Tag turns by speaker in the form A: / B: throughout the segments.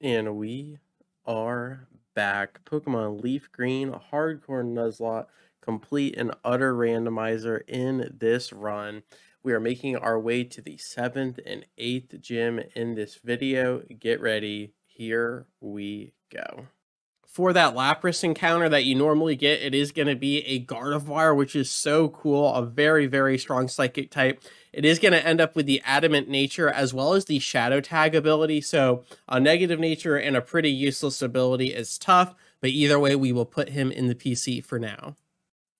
A: And we are back. Pokemon Leaf Green, Hardcore Nuzlocke, complete and utter randomizer in this run. We are making our way to the 7th and 8th gym in this video. Get ready. Here we go. For that Lapras encounter that you normally get, it is going to be a Gardevoir, which is so cool. A very, very strong psychic type. It is going to end up with the Adamant nature as well as the Shadow Tag ability. So a negative nature and a pretty useless ability is tough, but either way, we will put him in the PC for now.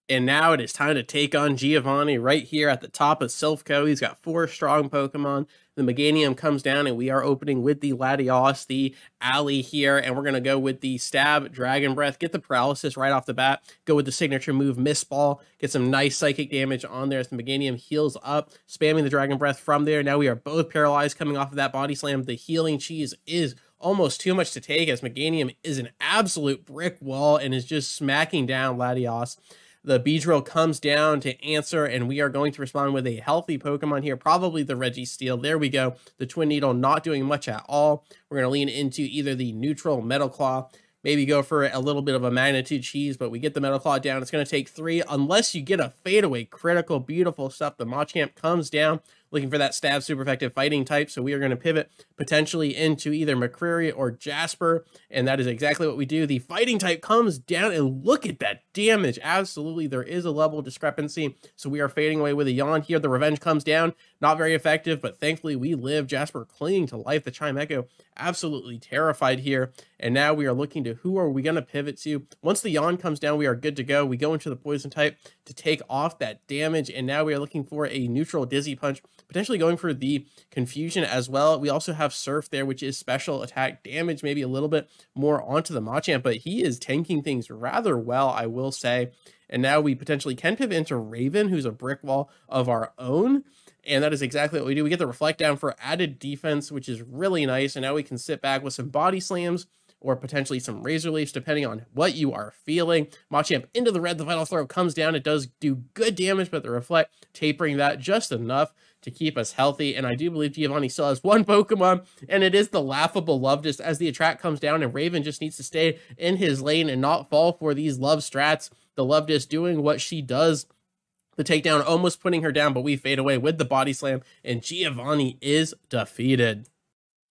A: And now it is time to take on Giovanni right here at the top of Silphco. He's got 4 strong Pokemon. The Meganium comes down, and we are opening with the Latios, the Alley here, and we're going to go with the Stab, Dragon Breath, get the Paralysis right off the bat, go with the signature move, Mist Ball, get some nice psychic damage on there as the Meganium heals up, spamming the Dragon Breath from there. Now we are both paralyzed coming off of that Body Slam. The Healing Cheese is almost too much to take as Meganium is an absolute brick wall and is just smacking down Latios. The Beedrill comes down to answer, and we are going to respond with a healthy Pokemon here, probably the Registeel. There we go. The Twin Needle not doing much at all. We're going to lean into either the neutral Metal Claw, maybe go for a little bit of a Magnitude Cheese, but we get the Metal Claw down. It's going to take 3, unless you get a fadeaway critical. Beautiful stuff. The Machamp comes down, looking for that Stab super effective fighting type, so we are going to pivot potentially into either McCreary or Jasper, and that is exactly what we do. The fighting type comes down, and look at that damage. Absolutely, there is a level discrepancy, so we are fading away with a Yawn here. The Revenge comes down, not very effective, but thankfully we live. Jasper clinging to life. The Chimecho absolutely terrified here, and now we are looking to who are we going to pivot to. Once the Yawn comes down, we are good to go. We go into the Poison type to take off that damage, and now we are looking for a neutral Dizzy Punch, potentially going for the Confusion as well. We also have Surf there, which is special attack damage, maybe a little bit more onto the Machamp, but he is tanking things rather well, I will say. And now we potentially can pivot into Raven, who's a brick wall of our own. And that is exactly what we do. We get the Reflect Down for added defense, which is really nice. And now we can sit back with some Body Slams or potentially some Razor Leafs, depending on what you are feeling. Machamp into the red. The Vital Throw comes down. It does do good damage, but the Reflect tapering that just enough to keep us healthy. And I do believe Giovanni still has 1 Pokemon, and it is the laughable Lovedust as the Attract comes down, and Raven just needs to stay in his lane and not fall for these love strats. The Lovedust doing what she does. The takedown almost putting her down, but we fade away with the Body Slam, and Giovanni is defeated.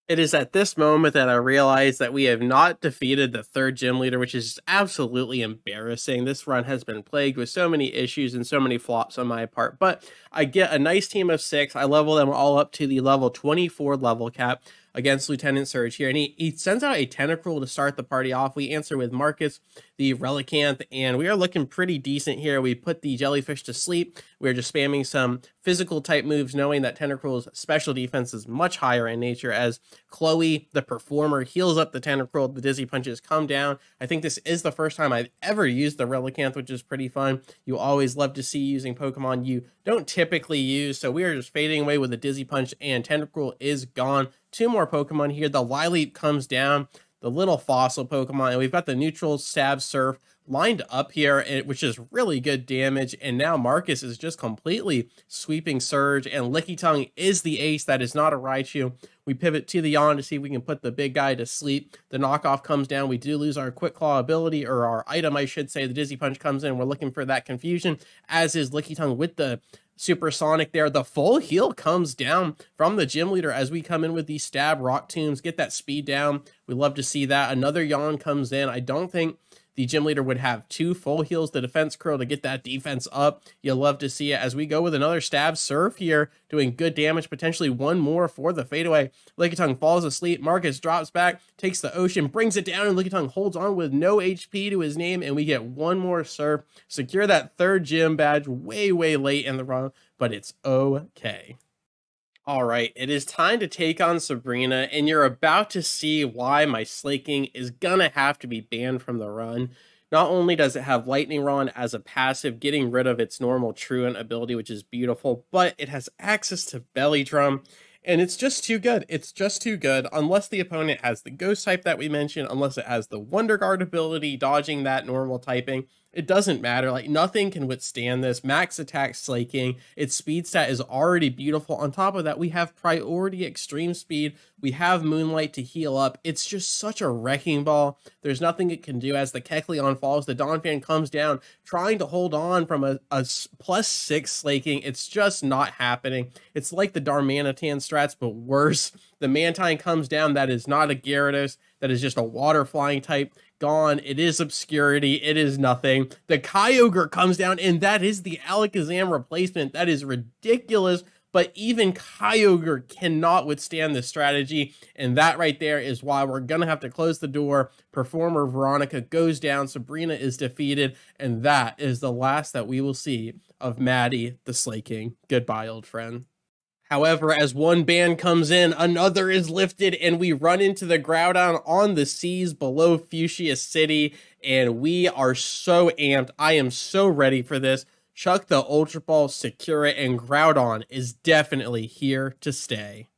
A: It is at this moment that I realize that we have not defeated the 3rd gym leader, which is absolutely embarrassing. This run has been plagued with so many issues and so many flops on my part, but I get a nice team of 6. I level them all up to the level 24 level cap against Lieutenant Surge here, and he sends out a Tentacruel to start the party off. We answer with Marcus, the Relicanth, and we are looking pretty decent here. We put the Jellyfish to sleep. We're just spamming some physical type moves, knowing that Tentacruel's special defense is much higher in nature, as Chloe, the Performer, heals up the Tentacruel. The Dizzy Punches come down. I think this is the first time I've ever used the Relicanth, which is pretty fun. You always love to see using Pokemon you don't typically use, so we are just fading away with the Dizzy Punch, and Tentacruel is gone. 2 more Pokemon here. The Lileep comes down, the little fossil Pokemon, and we've got the neutral Stab Surf lined up here, which is really good damage. And now Marcus is just completely sweeping Surge, and Lickitung is the ace. That is not a Raichu. We pivot to the Yawn to see if we can put the big guy to sleep. The knockoff comes down. We do lose our Quick Claw ability, or our item, I should say. The Dizzy Punch comes in. We're looking for that Confusion, as is Lickitung with the Supersonic there. The full heal comes down from the gym leader as we come in with the Stab Rock Tombs, get that speed down. We love to see that. Another Yawn comes in. I don't think the gym leader would have 2 full heals. The defense curl to get that defense up. You'll love to see it as we go with another Stab Surf here, doing good damage, potentially 1 more for the fadeaway. Lickitung falls asleep. Marcus drops back, takes the Ocean, brings it down, and Lickitung holds on with no HP to his name, and we get 1 more Surf. Secure that 3rd gym badge way, way late in the run, but it's okay. All right, it is time to take on Sabrina, and you're about to see why my Slaking is gonna have to be banned from the run. Not only does it have Lightning Rod as a passive, getting rid of its normal Truant ability, which is beautiful, but it has access to Belly Drum, and it's just too good. It's just too good, unless the opponent has the Ghost type that we mentioned, unless it has the Wonder Guard ability, dodging that normal typing. It doesn't matter. Like, nothing can withstand this. Max attack slaking. Its speed stat is already beautiful. On top of that, we have priority extreme speed. We have Moonlight to heal up. It's just such a wrecking ball. There's nothing it can do. As the Kecleon falls, the Donphan comes down, trying to hold on from a +6 slaking. It's just not happening. It's like the Darmanitan strats, but worse. The Mantine comes down. That is not a Gyarados. That is just a water flying type. Gone. It is obscurity. It is nothing. The Kyogre comes down, and that is the Alakazam replacement. That is ridiculous, but even Kyogre cannot withstand this strategy, and that right there is why we're going to have to close the door. Performer Veronica goes down, Sabrina is defeated, and that is the last that we will see of Maddie the Slaking. Goodbye, old friend. However, as one band comes in, another is lifted, and we run into the Groudon on the seas below Fuchsia City, and we are so amped. I am so ready for this. Chuck the Ultra Ball, secure it, and Groudon is definitely here to stay.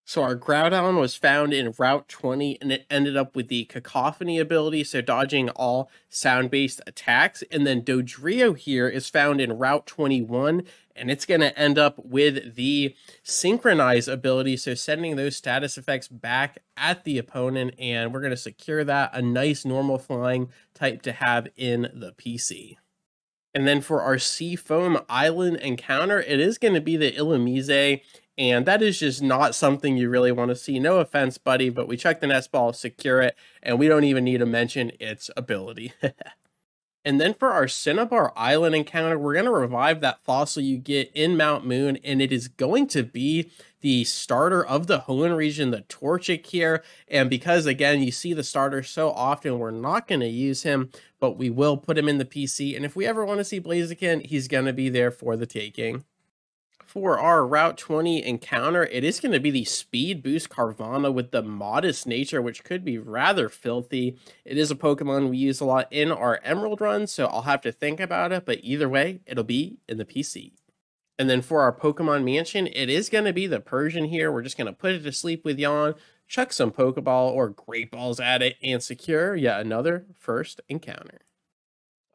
A: So our Groudon was found in Route 20, and it ended up with the Cacophony ability, so dodging all sound-based attacks. And then Dodrio here is found in Route 21, and it's going to end up with the Synchronize ability, so sending those status effects back at the opponent, and we're going to secure that. A nice normal flying type to have in the PC. And then for our Seafoam Island encounter, it is going to be the Illumise, and that is just not something you really want to see. No offense, buddy, but we check the nest ball, secure it, and we don't even need to mention its ability. And then for our Cinnabar Island encounter, we're going to revive that fossil you get in Mount Moon, and it is going to be the starter of the Hoenn region, the Torchic here. And because, again, you see the starter so often, we're not going to use him, but we will put him in the PC. And if we ever want to see Blaziken, he's going to be there for the taking. For our Route 20 encounter, it is going to be the Speed Boost Carvana with the Modest Nature, which could be rather filthy. It is a Pokemon we use a lot in our Emerald run, so I'll have to think about it, but either way, it'll be in the PC. And then for our Pokemon Mansion, it is going to be the Persian here. We're just going to put it to sleep with Yawn, chuck some Pokeball or Great Balls at it, and secure yet another first encounter.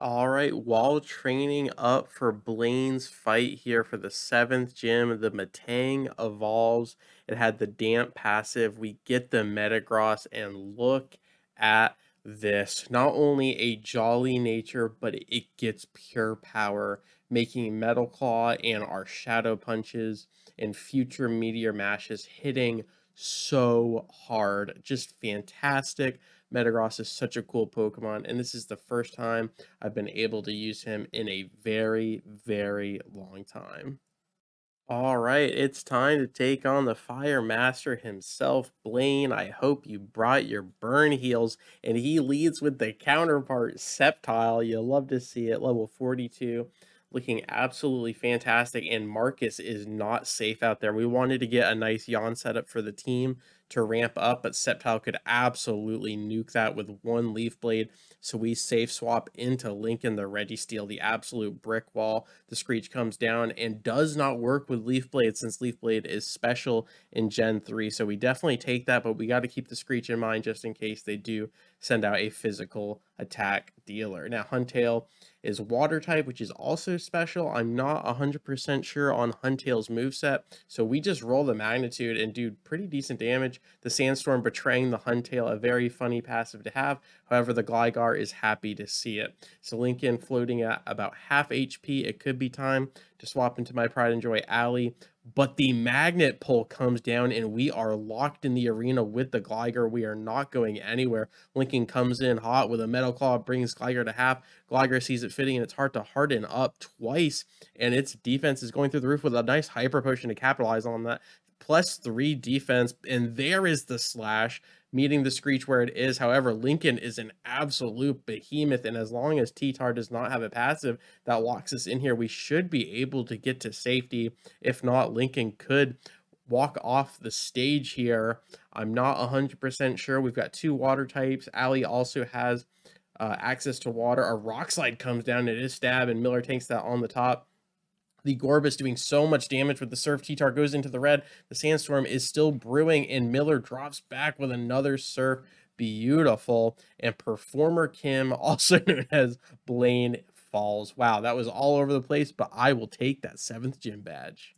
A: All right, while training up for Blaine's fight here for the 7th gym, the Metang evolves. It had the damp passive. We get the Metagross, and look at this. Not only a jolly nature, but it gets pure power, making Metal Claw and our Shadow Punches and future Meteor Mashes hitting so hard. Just fantastic. Metagross is such a cool Pokemon, and this is the first time I've been able to use him in a very, very long time. All right, it's time to take on the Fire Master himself, Blaine. I hope you brought your burn heals, and he leads with the counterpart, Sceptile. You'll love to see it, level 42. Looking absolutely fantastic, and Marcus is not safe out there. We wanted to get a nice yawn setup for the team to ramp up, but Sceptile could absolutely nuke that with one Leaf Blade, so we safe swap into Lincoln the Registeel, the absolute brick wall. The Screech comes down and does not work with Leaf Blade, since Leaf Blade is special in Gen 3, so we definitely take that, but we got to keep the Screech in mind just in case they do send out a physical attack dealer. Now, Huntail is water type, which is also special. I'm not 100% sure on Huntail's moveset, so we just roll the magnitude and do pretty decent damage. The Sandstorm betraying the Huntail, a very funny passive to have. However, the Gligar is happy to see it. So Lincoln floating at about half HP. It could be time to swap into my Pride and Joy Alley, but the Magnet Pull comes down and we are locked in the arena with the Gligar. We are not going anywhere. Lincoln comes in hot with a Metal Claw, brings Gligar to half. Gligar sees it fitting, and it's hard to harden up twice, and its defense is going through the roof with a nice Hyper Potion to capitalize on that. +3 defense, and there is the Slash, meeting the Screech where it is. However, Lincoln is an absolute behemoth, and as long as T-Tar does not have a passive that locks us in here, we should be able to get to safety. If not, Lincoln could walk off the stage here. I'm not 100% sure. We've got 2 water types. Allie also has access to water. A Rock Slide comes down, it is stab, and Miller tanks that on the top. The Gorbis doing so much damage with the Surf. T-Tar goes into the red. The Sandstorm is still brewing, and Miller drops back with another Surf. beautiful. And Performer Kim, also known as Blaine Falls. Wow, that was all over the place, but I will take that 7th gym badge.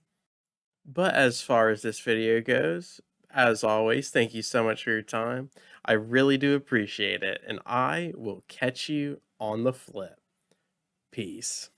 A: But as far as this video goes, as always, thank you so much for your time. I really do appreciate it, and I will catch you on the flip. Peace.